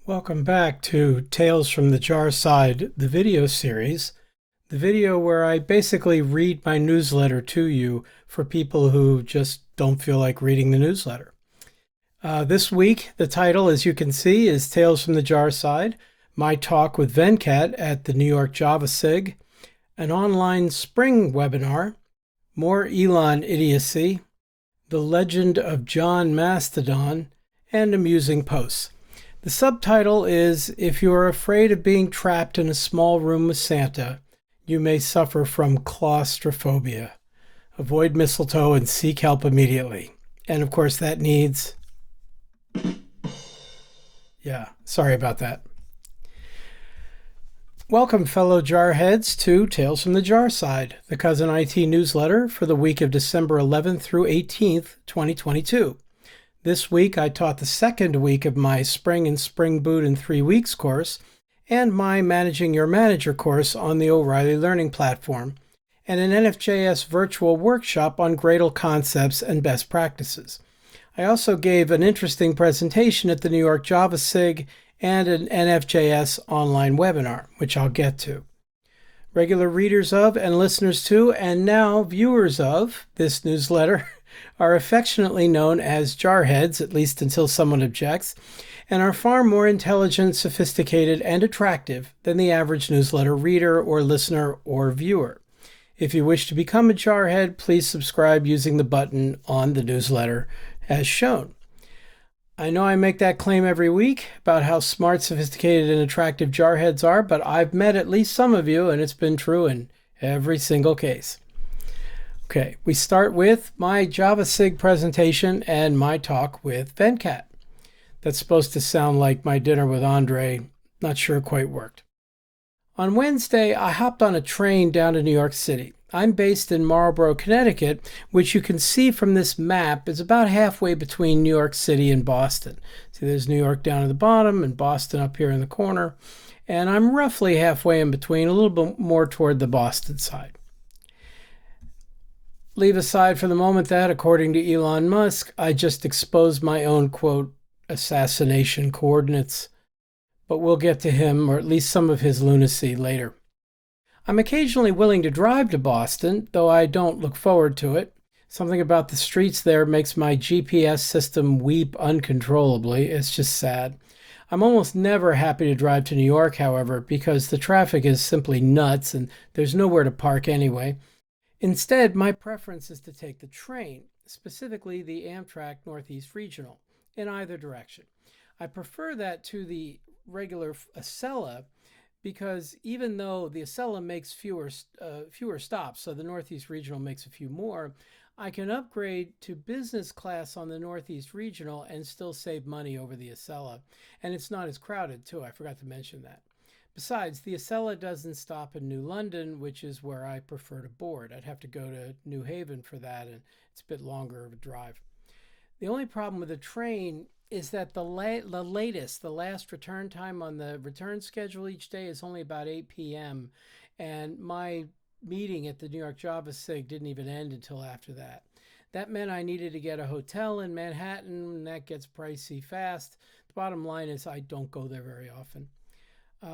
Welcome back to Tales from the Jar Side, the video series, the video where I basically read my newsletter to you for people who just don't feel like reading the newsletter. This week, the title, as you can see, is Tales from the Jar Side, my talk with Venkat at the NYJavaSIG, an online spring webinar, more Elon idiocy, the legend of John Mastodon, and amusing posts. The subtitle is, If you are afraid of being trapped in a small room with Santa, you may suffer from claustrophobia. Avoid mistletoe and seek help immediately. And of course that needs... Yeah, sorry about that. Welcome, fellow jarheads, to Tales from the Jar Side, the Cousin IT newsletter for the week of December 11th through 18th, 2022. This week, I taught the second week of my Spring and Spring Boot in 3 weeks course and my Managing Your Manager course on the O'Reilly Learning Platform, and an NFJS virtual workshop on Gradle concepts and best practices. I also gave an interesting presentation at the NYJavaSIG and an NFJS online webinar, which I'll get to. Regular readers of and listeners to, and now viewers of, this newsletter are affectionately known as jarheads, at least until someone objects, and are far more intelligent, sophisticated, and attractive than the average newsletter reader or listener or viewer. If you wish to become a jarhead, please subscribe using the button on the newsletter as shown. I know I make that claim every week about how smart, sophisticated, and attractive jarheads are, but I've met at least some of you, and it's been true in every single case. Okay, we start with my JavaSIG presentation and my talk with Venkat. That's supposed to sound like my dinner with Andre. Not sure it quite worked. On Wednesday, I hopped on a train down to New York City. I'm based in Marlborough, Connecticut, which you can see from this map is about halfway between New York City and Boston. See, there's New York down at the bottom and Boston up here in the corner. And I'm roughly halfway in between, a little bit more toward the Boston side. Leave aside for the moment that, according to Elon Musk, I just exposed my own, quote, assassination coordinates. But we'll get to him, or at least some of his lunacy, later. I'm occasionally willing to drive to Boston, though I don't look forward to it. Something about the streets there makes my GPS system weep uncontrollably. It's just sad. I'm almost never happy to drive to New York, however, because the traffic is simply nuts and there's nowhere to park anyway. Instead, my preference is to take the train, specifically the Amtrak Northeast Regional, in either direction. I prefer that to the regular Acela because even though the Acela makes fewer stops, so the Northeast Regional makes a few more, I can upgrade to business class on the Northeast Regional and still save money over the Acela. And it's not as crowded, too. I forgot to mention that. Besides, the Acela doesn't stop in New London, which is where I prefer to board. I'd have to go to New Haven for that, and it's a bit longer of a drive. The only problem with the train is that the last return time on the return schedule each day is only about 8 p.m., and my meeting at the NYJavaSIG didn't even end until after that. That meant I needed to get a hotel in Manhattan, and that gets pricey fast. The bottom line is I don't go there very often.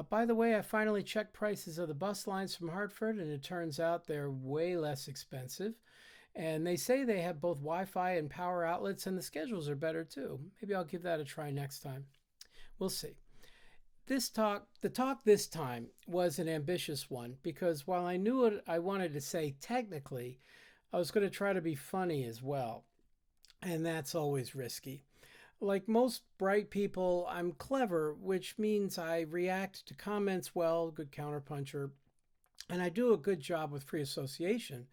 By the way, I finally checked prices of the bus lines from Hartford, and it turns out they're way less expensive. And they say they have both Wi-Fi and power outlets, and the schedules are better too. Maybe I'll give that a try next time. We'll see. The talk this time was an ambitious one because while I knew what I wanted to say technically, I was going to try to be funny as well. And that's always risky. Like most bright people, I'm clever, which means I react to comments well, good counterpuncher, and I do a good job with free association.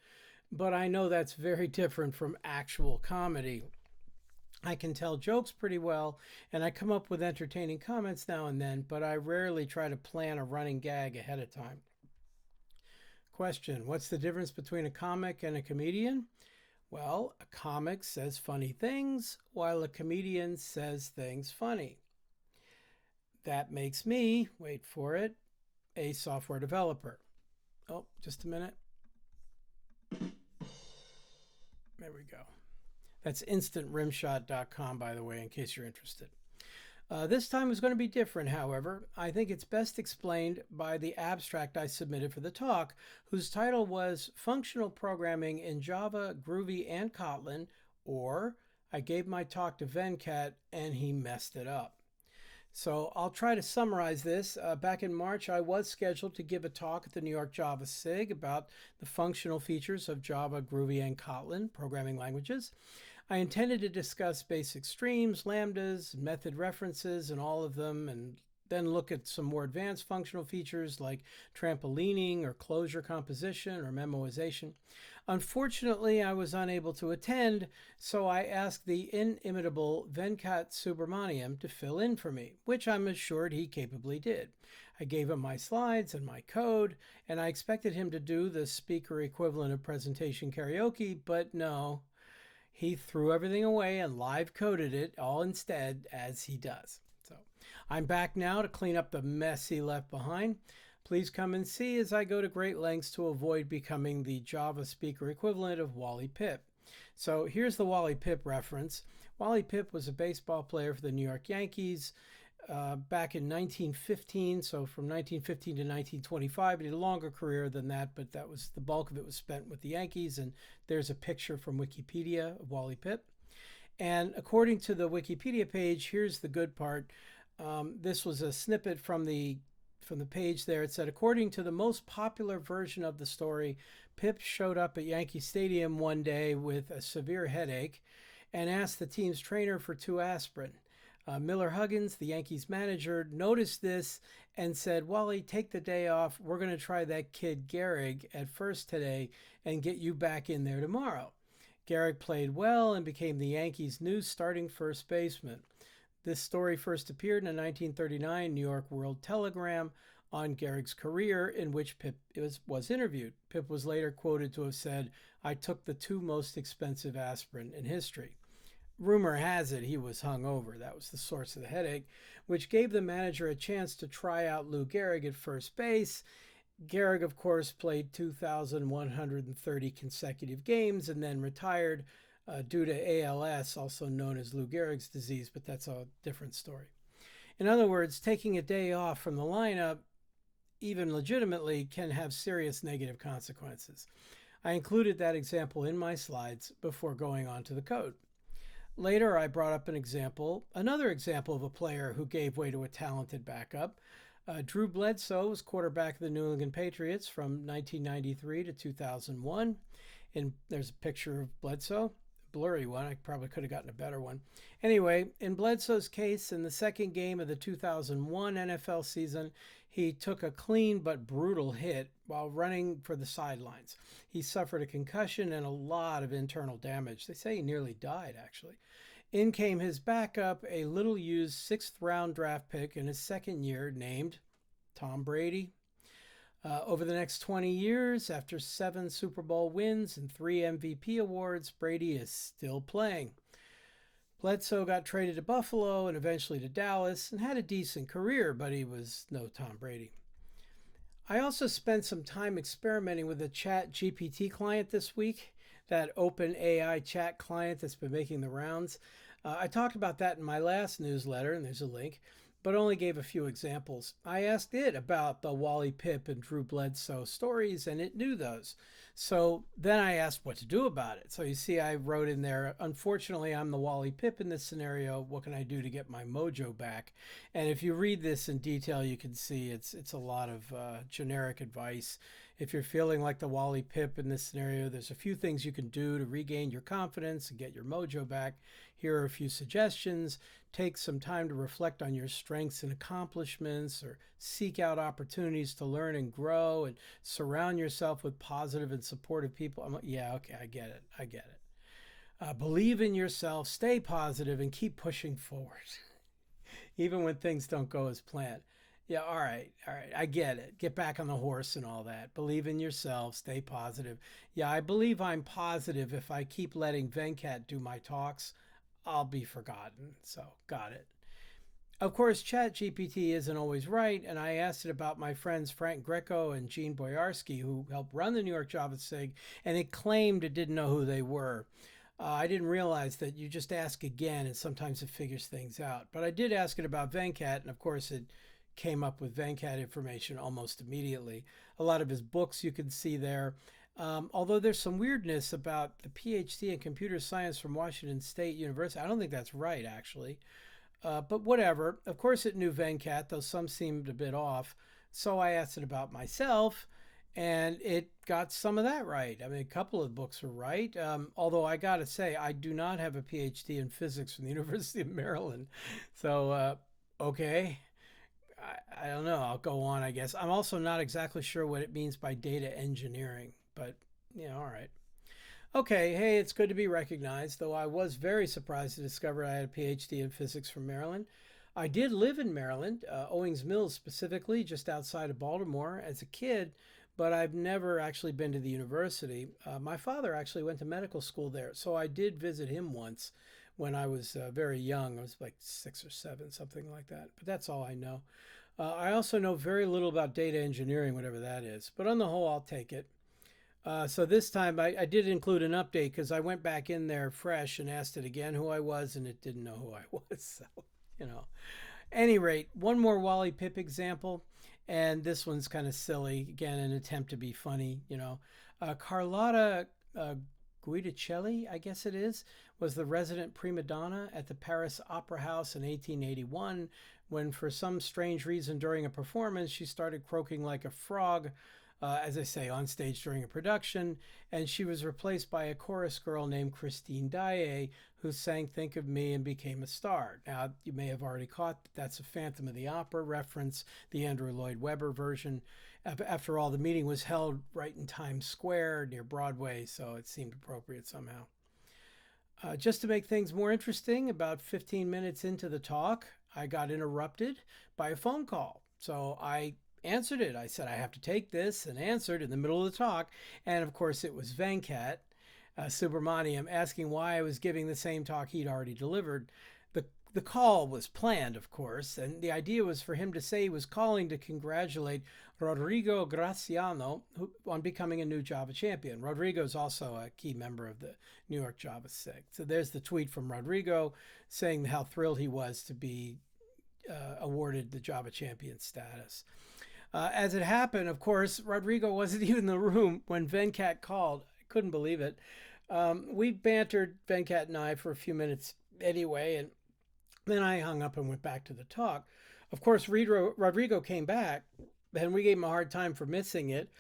But I know that's very different from actual comedy. I can tell jokes pretty well, and I come up with entertaining comments now and then, but I rarely try to plan a running gag ahead of time. Question: what's the difference between a comic and a comedian? Well, a comic says funny things, while a comedian says things funny. That makes me, wait for it, a software developer. Oh, just a minute. There we go. That's instantrimshot.com, by the way, in case you're interested. This time is going to be different, however. I think it's best explained by the abstract I submitted for the talk, whose title was Functional Programming in Java, Groovy, and Kotlin, or I gave my talk to Venkat and he messed it up. So I'll try to summarize this. Back in March, I was scheduled to give a talk at the New York JavaSIG about the functional features of Java, Groovy, and Kotlin programming languages. I intended to discuss basic streams, lambdas, method references, and all of them, and then look at some more advanced functional features like trampolining or closure composition or memoization. Unfortunately, I was unable to attend, so I asked the inimitable Venkat Subramaniam to fill in for me, which I'm assured he capably did. I gave him my slides and my code, and I expected him to do the speaker equivalent of presentation karaoke, but no. He threw everything away and live coded it all instead, as he does. So I'm back now to clean up the mess he left behind. Please come and see as I go to great lengths to avoid becoming the Java speaker equivalent of Wally Pipp. So here's the Wally Pipp reference. Wally Pipp was a baseball player for the New York Yankees back in 1915. So from 1915 to 1925, he had a longer career than that, but that was the bulk of it was spent with the Yankees. And there's a picture from Wikipedia of Wally Pipp. And according to the Wikipedia page, here's the good part. This was a snippet from the page there. It said, according to the most popular version of the story, Pipp showed up at Yankee Stadium one day with a severe headache and asked the team's trainer for 2 aspirin. Miller Huggins, the Yankees manager, noticed this and said, Wally, take the day off. We're going to try that kid Gehrig at first today and get you back in there tomorrow. Gehrig played well and became the Yankees' new starting first baseman. This story first appeared in a 1939 New York World Telegram on Gehrig's career, in which Pipp was interviewed. Pipp was later quoted to have said, I took the 2 most expensive aspirin in history. Rumor has it he was hungover. That was the source of the headache, which gave the manager a chance to try out Lou Gehrig at first base. Gehrig, of course, played 2,130 consecutive games and then retired due to ALS, also known as Lou Gehrig's disease, but that's a different story. In other words, taking a day off from the lineup, even legitimately, can have serious negative consequences. I included that example in my slides before going on to the code. Later, I brought up another example of a player who gave way to a talented backup. Drew Bledsoe was quarterback of the New England Patriots from 1993 to 2001. And there's a picture of Bledsoe, blurry one. I probably could have gotten a better one. Anyway, in Bledsoe's case, in the second game of the 2001 NFL season, he took a clean but brutal hit while running for the sidelines. He suffered a concussion and a lot of internal damage. They say he nearly died, actually. In came his backup, a little-used 6th-round draft pick in his second year named Tom Brady. Over the next 20 years, after 7 Super Bowl wins and 3 MVP awards, Brady is still playing. Bledsoe got traded to Buffalo and eventually to Dallas and had a decent career, but he was no Tom Brady. I also spent some time experimenting with the Chat GPT client this week, that open AI chat client that's been making the rounds. I talked about that in my last newsletter, and there's a link, but only gave a few examples. I asked it about the Wally Pipp and Drew Bledsoe stories, and it knew those. So then I asked what to do about it. So you see, I wrote in there, unfortunately, I'm the Wally Pipp in this scenario. What can I do to get my mojo back? And if you read this in detail, you can see it's a lot of generic advice. If you're feeling like the Wally Pipp in this scenario, there's a few things you can do to regain your confidence and get your mojo back. Here are a few suggestions. Take some time to reflect on your strengths and accomplishments, or seek out opportunities to learn and grow, and surround yourself with positive and supportive people. I'm like, yeah, okay, I get it. Believe in yourself, stay positive, and keep pushing forward, even when things don't go as planned. Yeah, all right, I get it. Get back on the horse and all that. Believe in yourself, stay positive. Yeah, I believe I'm positive. If I keep letting Venkat do my talks, I'll be forgotten. So, got it. Of course, ChatGPT isn't always right, and I asked it about my friends Frank Greco and Gene Boyarsky, who helped run the New York JavaSig, and it claimed it didn't know who they were. I didn't realize that you just ask again and sometimes it figures things out. But I did ask it about Venkat, and of course it came up with Venkat information almost immediately. A lot of his books you can see there. Although there's some weirdness about the PhD in computer science from Washington State University. I don't think that's right, actually. But whatever. Of course, it knew Venkat, though some seemed a bit off. So I asked it about myself, and it got some of that right. I mean, a couple of books were right. Although I got to say, I do not have a PhD in physics from the University of Maryland. So, okay. I don't know. I'll go on, I guess. I'm also not exactly sure what it means by data engineering, but, all right. Okay, hey, it's good to be recognized, though I was very surprised to discover I had a PhD in physics from Maryland. I did live in Maryland, Owings Mills specifically, just outside of Baltimore as a kid, but I've never actually been to the university. My father actually went to medical school there, so I did visit him once when I was very young. I was like 6 or 7, something like that, but that's all I know. I also know very little about data engineering, whatever that is, but on the whole, I'll take it. So this time I did include an update because I went back in there fresh and asked it again who I was, and it didn't know who I was. So, Any rate, one more Wally Pip example, and this one's kind of silly. Again, an attempt to be funny. Carlotta Guidicelli, I guess it is, was the resident prima donna at the Paris Opera House in 1881 when, for some strange reason during a performance, she started croaking like a frog, as I say, on stage during a production, and she was replaced by a chorus girl named Christine Daae, who sang Think of Me and became a star. Now, you may have already caught that's a Phantom of the Opera reference, the Andrew Lloyd Webber version. After all, the meeting was held right in Times Square near Broadway, so it seemed appropriate somehow. Just to make things more interesting, about 15 minutes into the talk, I got interrupted by a phone call. So I answered it. I said, I have to take this, and answered in the middle of the talk. And of course, it was Venkat Subramaniam asking why I was giving the same talk he'd already delivered. The call was planned, of course, and the idea was for him to say he was calling to congratulate Rodrigo Graciano on becoming a new Java champion. Rodrigo is also a key member of the New York JavaSIG. So there's the tweet from Rodrigo saying how thrilled he was to be awarded the Java champion status. As it happened, of course, Rodrigo wasn't even in the room when Venkat called. I couldn't believe it. We bantered, Venkat and I, for a few minutes anyway, and then I hung up and went back to the talk. Of course, Rodrigo came back, and we gave him a hard time for missing it.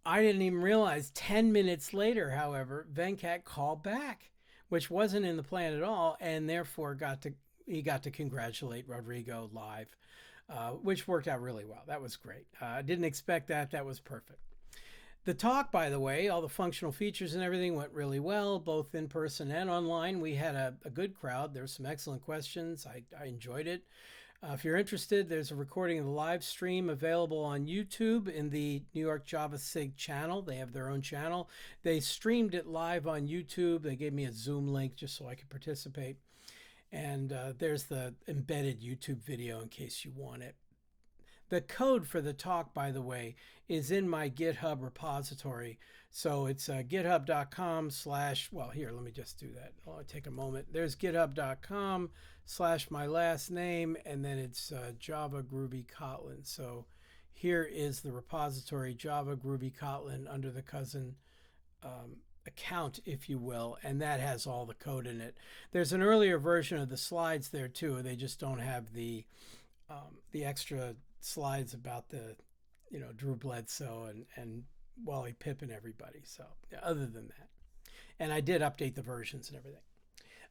I didn't even realize 10 minutes later, however, Venkat called back, which wasn't in the plan at all, and therefore he got to congratulate Rodrigo live, which worked out really well. That was great. I didn't expect that. That was perfect. The talk, by the way, all the functional features and everything went really well, both in person and online. We had a good crowd. There were some excellent questions. I enjoyed it. If you're interested, there's a recording of the live stream available on YouTube in the New York JavaSIG channel. They have their own channel. They streamed it live on YouTube. They gave me a Zoom link just so I could participate. And there's the embedded YouTube video in case you want it. The code for the talk, by the way, is in my GitHub repository. So it's github.com/ well, here, let me just do that. I'll take a moment. There's github.com/ my last name, and then it's Java Groovy Kotlin. So here is the repository, Java Groovy Kotlin, under the cousin account, if you will, and that has all the code in it. There's an earlier version of the slides there too. They just don't have the extra slides about the Drew Bledsoe and Wally Pip and everybody. So other than that, and I did update the versions and everything.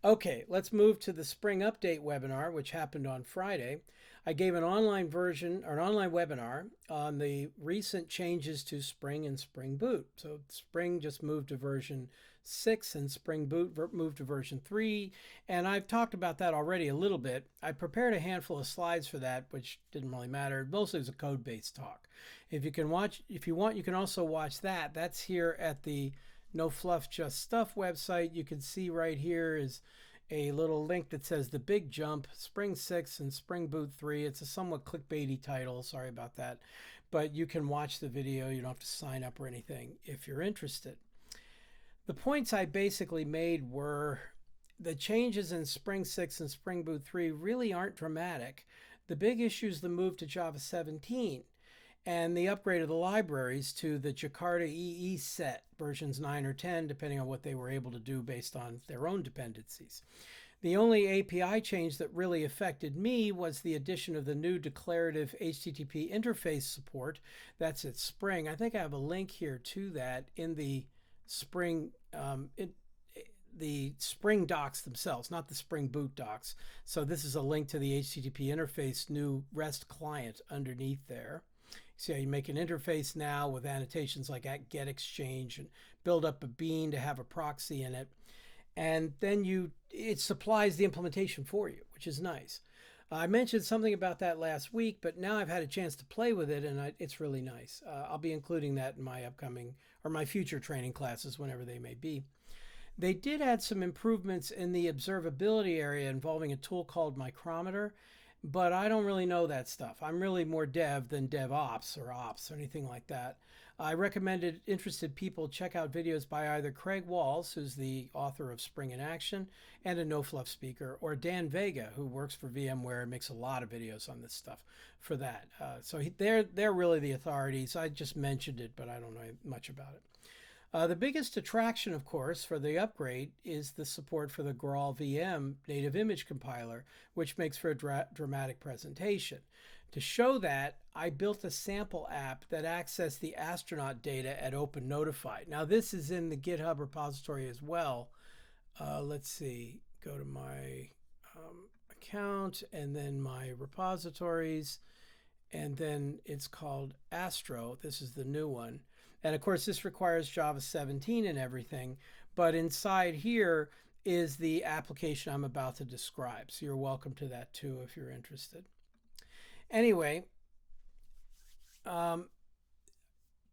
Okay, let's move to the Spring Update webinar, which happened on Friday. I gave an online version, or an online webinar on the recent changes to Spring and Spring Boot. So Spring just moved to version 6 and Spring Boot moved to version 3. And I've talked about that already a little bit. I prepared a handful of slides for that, which didn't really matter. Mostly it was a code-based talk. If you want, you can also watch that. That's here at the No Fluff Just Stuff website. You can see right here is a little link that says The Big Jump, Spring 6 and Spring Boot 3. It's a somewhat clickbaity title. Sorry about that. But you can watch the video. You don't have to sign up or anything if you're interested. The points I basically made were the changes in Spring 6 and Spring Boot 3 really aren't dramatic. The big issue is the move to Java 17 and the upgrade of the libraries to the Jakarta EE set, versions 9 or 10, depending on what they were able to do based on their own dependencies. The only API change that really affected me was the addition of the new declarative HTTP interface support. That's at Spring. I think I have a link here to that in the Spring the Spring docs themselves, not the Spring Boot docs. So this is a link to the HTTP interface new REST client underneath there. See how you make an interface now with annotations like at get exchange and build up a bean to have a proxy in it. And then it supplies the implementation for you, which is nice. I mentioned something about that last week, but now I've had a chance to play with it, and it's really nice. I'll be including that in my upcoming or my future training classes, whenever they may be. They did add some improvements in the observability area involving a tool called Micrometer, but I don't really know that stuff. I'm really more dev than DevOps or ops or anything like that. I recommended interested people check out videos by either Craig Walls, who's the author of Spring in Action and a no-fluff speaker, or Dan Vega, who works for VMware and makes a lot of videos on this stuff for that. They're really the authorities. I just mentioned it, but I don't know much about it. The biggest attraction, of course, for the upgrade is the support for the Graal VM native image compiler, which makes for a dramatic presentation. To show that, I built a sample app that accessed the astronaut data at OpenNotify. Now, this is in the GitHub repository as well. Let's see, go to my account and then my repositories. And then it's called Astro. This is the new one. And of course, this requires Java 17 and everything. But inside here is the application I'm about to describe. So you're welcome to that too if you're interested. Anyway, it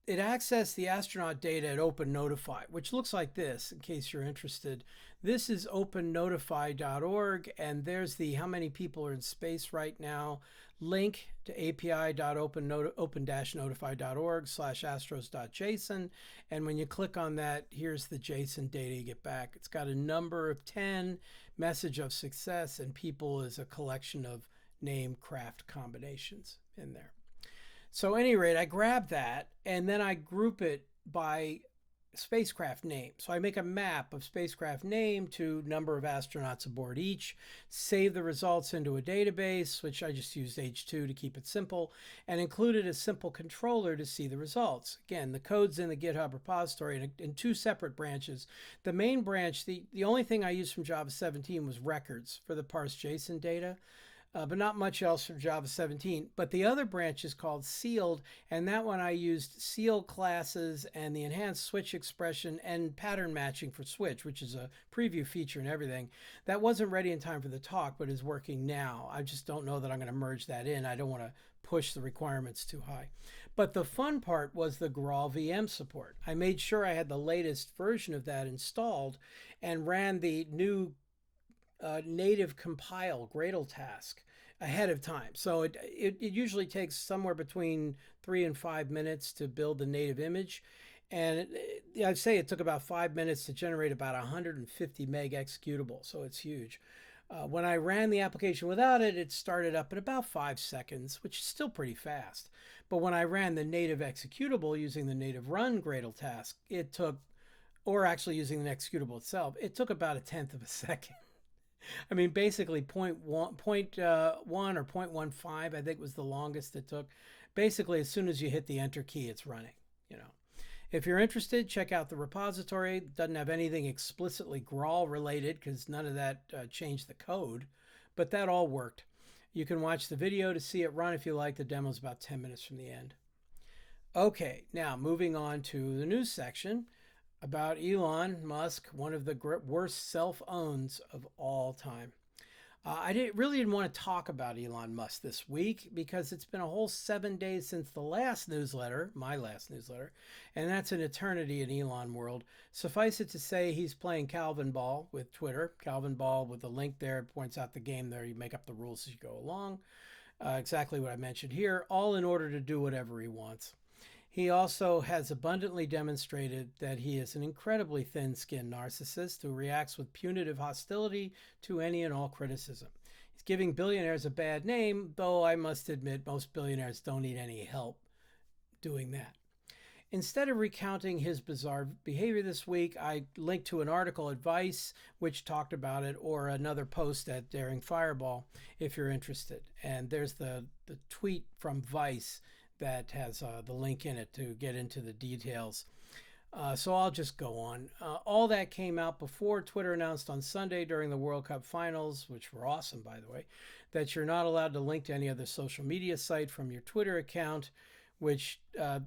accessed the astronaut data at OpenNotify, which looks like this, in case you're interested. This is opennotify.org, and there's the how many people are in space right now link to api.open-notify.org/astros.json. And when you click on that, here's the JSON data you get back. It's got a number of 10, message of success, and people is a collection of name craft combinations in there. So at any rate, I grab that and then I group it by spacecraft name. So I make a map of spacecraft name to number of astronauts aboard each, save the results into a database, which I just used H2 to keep it simple, and included a simple controller to see the results. Again, the code's in the GitHub repository in two separate branches. The main branch, the only thing I used from Java 17 was records for the parse JSON data. But not much else from Java 17. But the other branch is called sealed, and that one I used seal classes and the enhanced switch expression and pattern matching for switch, which is a preview feature and everything. That wasn't ready in time for the talk, but is working now. I just don't know that I'm going to merge that in. I don't want to push the requirements too high. But the fun part was the Graal VM support. I made sure I had the latest version of that installed and ran the new native compile Gradle task ahead of time. So it usually takes somewhere between 3 and 5 minutes to build the native image. And I'd say it took about 5 minutes to generate about 150 meg executable. So it's huge. When I ran the application without it, it started up in about 5 seconds, which is still pretty fast. But when I ran the native executable using the native run Gradle task, it took, or actually using the executable itself, it took about 1/10 of a second. I mean, basically 0.1 or 0.15, I think was the longest it took. Basically, as soon as you hit the enter key, it's running, you know. If you're interested, check out the repository. It doesn't have anything explicitly Graal related because none of that changed the code, but that all worked. You can watch the video to see it run if you like. The demo is about 10 minutes from the end. Okay, now moving on to the news section about Elon Musk, one of the worst self-owns of all time. I really didn't want to talk about Elon Musk this week because it's been a whole 7 days since the last newsletter, my last newsletter, and that's an eternity in Elon world. Suffice it to say, he's playing Calvin Ball with Twitter. Calvin Ball with the link there points out the game there. You make up the rules as you go along. Exactly what I mentioned here, all in order to do whatever he wants. He also has abundantly demonstrated that he is an incredibly thin-skinned narcissist who reacts with punitive hostility to any and all criticism. He's giving billionaires a bad name, though I must admit most billionaires don't need any help doing that. Instead of recounting his bizarre behavior this week, I linked to an article at Vice which talked about it, or another post at Daring Fireball if you're interested. And there's the tweet from Vice that has the link in it to get into the details. So I'll just go on. All that came out before Twitter announced on Sunday during the World Cup finals, which were awesome, by the way, that you're not allowed to link to any other social media site from your Twitter account, which a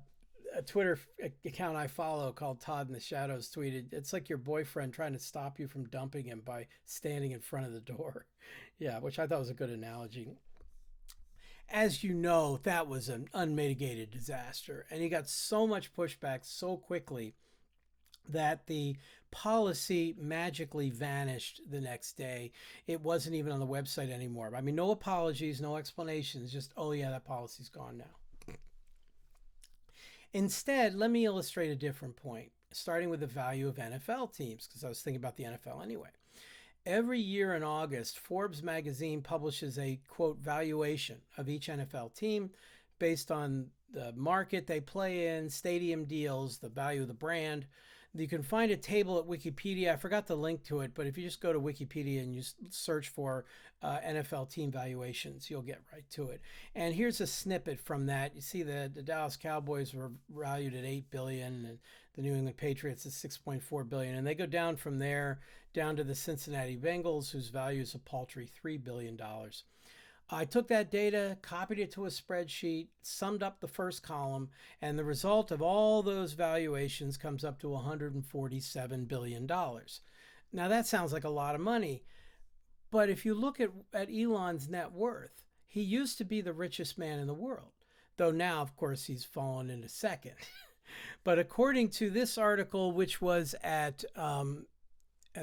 Twitter account I follow called Todd in the Shadows tweeted, "It's like your boyfriend trying to stop you from dumping him by standing in front of the door." Yeah, which I thought was a good analogy. As you know, that was an unmitigated disaster, and he got so much pushback so quickly that the policy magically vanished the next day. It wasn't even on the website anymore. I mean, no apologies, no explanations, just, oh yeah, that policy's gone now. Instead, let me illustrate a different point, starting with the value of NFL teams, because I was thinking about the NFL anyway. Every year in August, Forbes magazine publishes a, quote, valuation of each NFL team based on the market they play in, stadium deals, the value of the brand. You can find a table at Wikipedia. I forgot the link to it, but if you just go to Wikipedia and you search for NFL team valuations, you'll get right to it. And here's a snippet from that. You see the Dallas Cowboys were valued at $8 billion, and the New England Patriots at $6.4 billion. And they go down from there down to the Cincinnati Bengals, whose value is a paltry $3 billion. I took that data, copied it to a spreadsheet, summed up the first column, and the result of all those valuations comes up to $147 billion. Now, that sounds like a lot of money, but if you look at Elon's net worth, he used to be the richest man in the world, though now, of course, he's fallen into second. But according to this article, which was at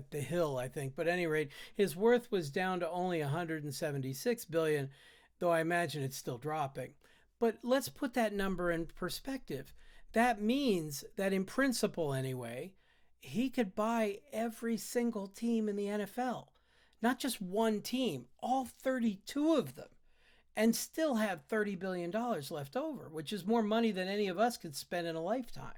The Hill, I think. But at any rate, his worth was down to only $176 billion, though I imagine it's still dropping. But let's put that number in perspective. That means that in principle, anyway, he could buy every single team in the NFL. Not just one team, all 32 of them, and still have $30 billion left over, which is more money than any of us could spend in a lifetime.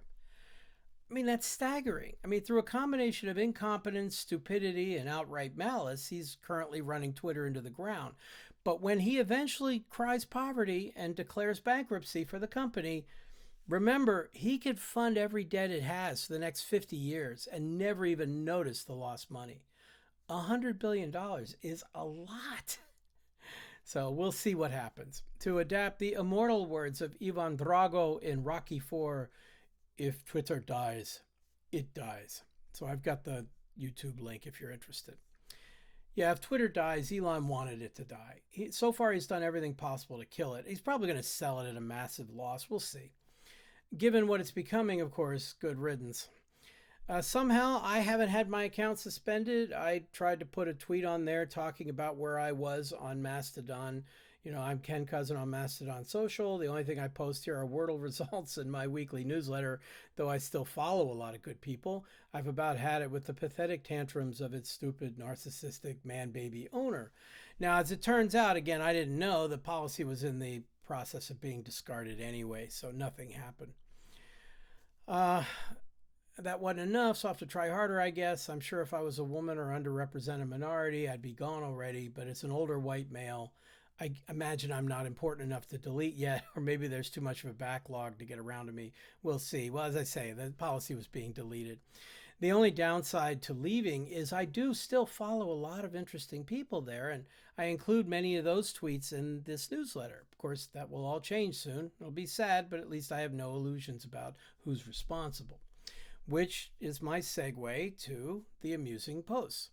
I mean, that's staggering. I mean, through a combination of incompetence, stupidity, and outright malice, he's currently running Twitter into the ground. But when he eventually cries poverty and declares bankruptcy for the company, remember, he could fund every debt it has for the next 50 years and never even notice the lost money. $100 billion is a lot. So we'll see what happens. To adapt the immortal words of Ivan Drago in Rocky IV, if Twitter dies, it dies. So I've got the YouTube link if you're interested. Yeah, if Twitter dies, Elon wanted it to die. So far, he's done everything possible to kill it. He's probably going to sell it at a massive loss. We'll see. Given what it's becoming, of course, good riddance. Somehow, I haven't had my account suspended. I tried to put a tweet on there talking about where I was on Mastodon. You know, I'm Ken Cousin on Mastodon Social. The only thing I post here are Wordle results in my weekly newsletter, though I still follow a lot of good people. I've about had it with the pathetic tantrums of its stupid, narcissistic man-baby owner. Now, as it turns out, again, I didn't know the policy was in the process of being discarded anyway, so nothing happened. That wasn't enough, so I have to try harder, I guess. I'm sure if I was a woman or underrepresented minority, I'd be gone already, but it's an older white male. I imagine I'm not important enough to delete yet, or maybe there's too much of a backlog to get around to me. We'll see. Well, as I say, the policy was being deleted. The only downside to leaving is I do still follow a lot of interesting people there, and I include many of those tweets in this newsletter. Of course, that will all change soon. It'll be sad, but at least I have no illusions about who's responsible. Which is my segue to the amusing posts.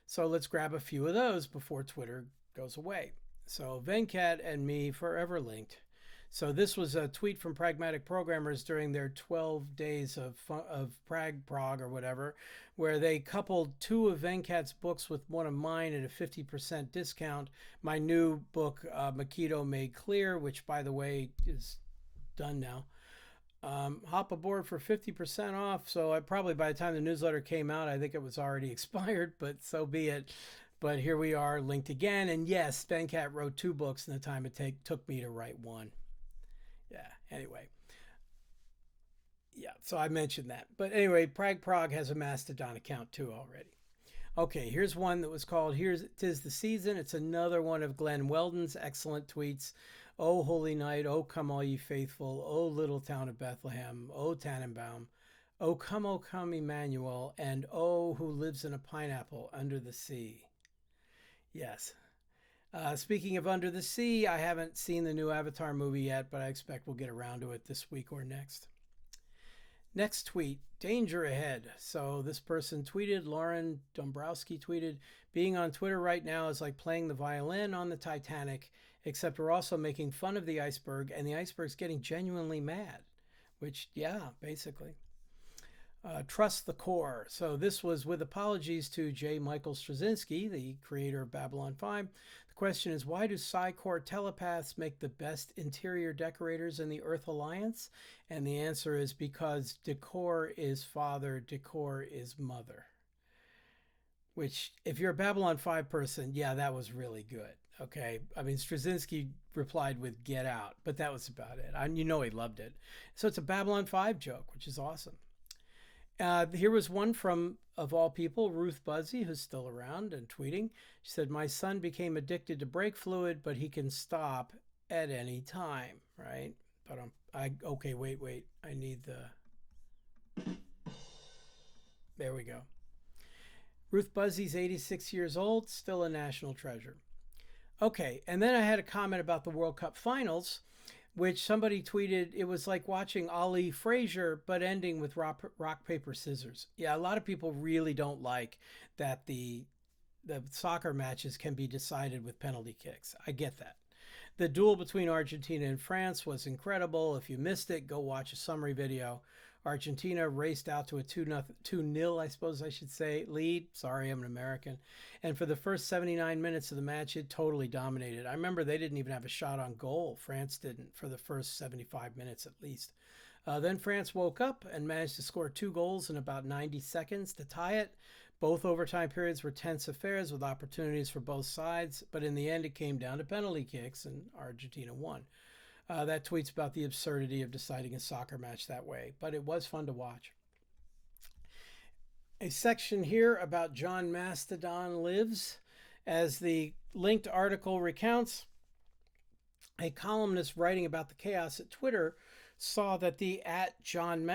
So let's grab a few of those before Twitter goes away. So Venkat and me forever linked. So this was a tweet from Pragmatic Programmers during their 12 days of Prague or whatever, where they coupled two of Venkat's books with one of mine at a 50% discount. My new book, Makito Made Clear, which by the way is done now. Hop aboard for 50% off. So probably by the time the newsletter came out, I think it was already expired, but so be it. But here we are, linked again. And yes, Venkat wrote 2 books in the time it took me to write 1. Yeah, anyway. Yeah, so I mentioned that. But anyway, Prague has a Mastodon account too already. Okay, here's one that was called "Here's 'Tis the Season." It's another one of Glenn Weldon's excellent tweets. Oh, holy night, oh, come all ye faithful, oh, little town of Bethlehem, oh, Tannenbaum, oh, come, Emmanuel, and oh, who lives in a pineapple under the sea. Yes. Speaking of under the sea, I haven't seen the new Avatar movie yet, but I expect we'll get around to it this week or next. Next tweet, danger ahead. So this person tweeted, Lauren Dombrowski tweeted, being on Twitter right now is like playing the violin on the Titanic, except we're also making fun of the iceberg and the iceberg's getting genuinely mad, which, yeah, basically. Trust the core. So this was with apologies to J. Michael Straczynski, the creator of Babylon 5. The question is, why do Psi-Core telepaths make the best interior decorators in the Earth Alliance? And the answer is because decor is father, decor is mother. Which, if you're a Babylon 5 person, yeah, that was really good. Okay. I mean, Straczynski replied with get out, but that was about it. You know he loved it. So it's a Babylon 5 joke, which is awesome. Here was one from, of all people, Ruth Buzzy, who's still around and tweeting. She said, my son became addicted to brake fluid, but he can stop at any time, right? But okay, wait. I need the, there we go. Ruth Buzzy's 86 years old, still a national treasure. Okay, and then I had a comment about the World Cup finals, which somebody tweeted, it was like watching Ali Frazier, but ending with rock, paper, scissors. Yeah, a lot of people really don't like that the soccer matches can be decided with penalty kicks. I get that. The duel between Argentina and France was incredible. If you missed it, go watch a summary video. Argentina raced out to a 2-0, I suppose I should say, lead. Sorry, I'm an American. And for the first 79 minutes of the match, it totally dominated. I remember they didn't even have a shot on goal. France didn't for the first 75 minutes at least. Then France woke up and managed to score 2 goals in about 90 seconds to tie it. Both overtime periods were tense affairs with opportunities for both sides, but in the end it came down to penalty kicks and Argentina won. That tweets about the absurdity of deciding a soccer match that way, but it was fun to watch. A section here about John Mastodon lives. As the linked article recounts, a columnist writing about the chaos at Twitter saw that the @join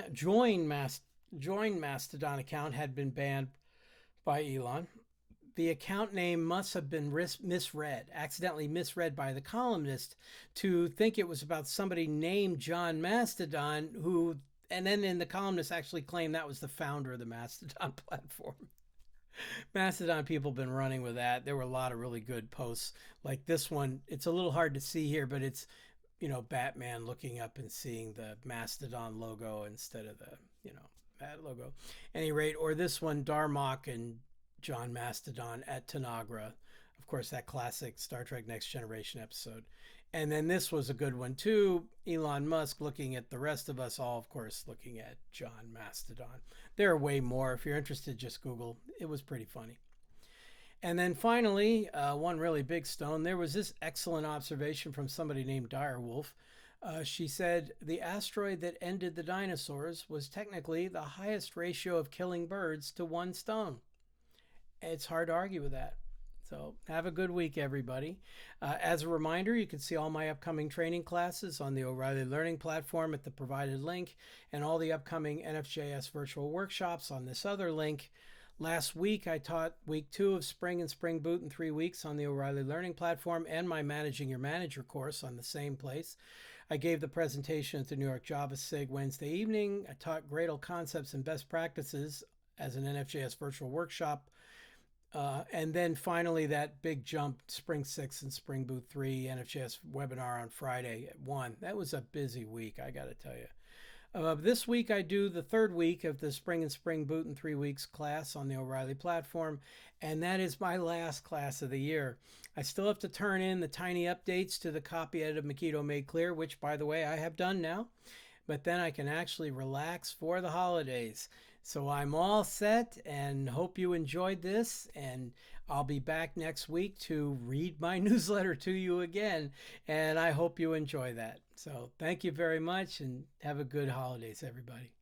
Mastodon account had been banned by Elon. The account name must have been accidentally misread by the columnist to think it was about somebody named John Mastodon, and then the columnist actually claimed that was the founder of the Mastodon platform. Mastodon people have been running with that. There were a lot of really good posts like this one. It's a little hard to see here, but it's, Batman looking up and seeing the Mastodon logo instead of the, that logo. At any rate, or this one, Darmok and John Mastodon at Tanagra. Of course, that classic Star Trek Next Generation episode. And then this was a good one too. Elon Musk looking at the rest of us all, of course, looking at John Mastodon. There are way more. If you're interested, just Google. It was pretty funny. And then finally, one really big stone. There was this excellent observation from somebody named Direwolf. She said, the asteroid that ended the dinosaurs was technically the highest ratio of killing birds to 1 stone. It's hard to argue with that. So have a good week, everybody. As a reminder, you can see all my upcoming training classes on the O'Reilly Learning platform at the provided link, and all the upcoming NFJS virtual workshops on this other link. Last week, I taught week 2 of Spring and Spring Boot in 3 weeks on the O'Reilly Learning platform and my Managing Your Manager course on the same place. I gave the presentation at the NYJavaSIG Wednesday evening. I taught Gradle concepts and best practices as an NFJS virtual workshop. And then finally, that big jump, Spring 6 and Spring Boot 3 NFJS webinar on Friday at 1. That was a busy week, I got to tell you. This week, I do the 3rd week of the Spring and Spring Boot in 3 weeks class on the O'Reilly platform, and that is my last class of the year. I still have to turn in the tiny updates to the copy edit of Makito Made Clear, which, by the way, I have done now. but then I can actually relax for the holidays. So I'm all set and hope you enjoyed this. And I'll be back next week to read my newsletter to you again. And I hope you enjoy that. So thank you very much and have a good holidays, everybody.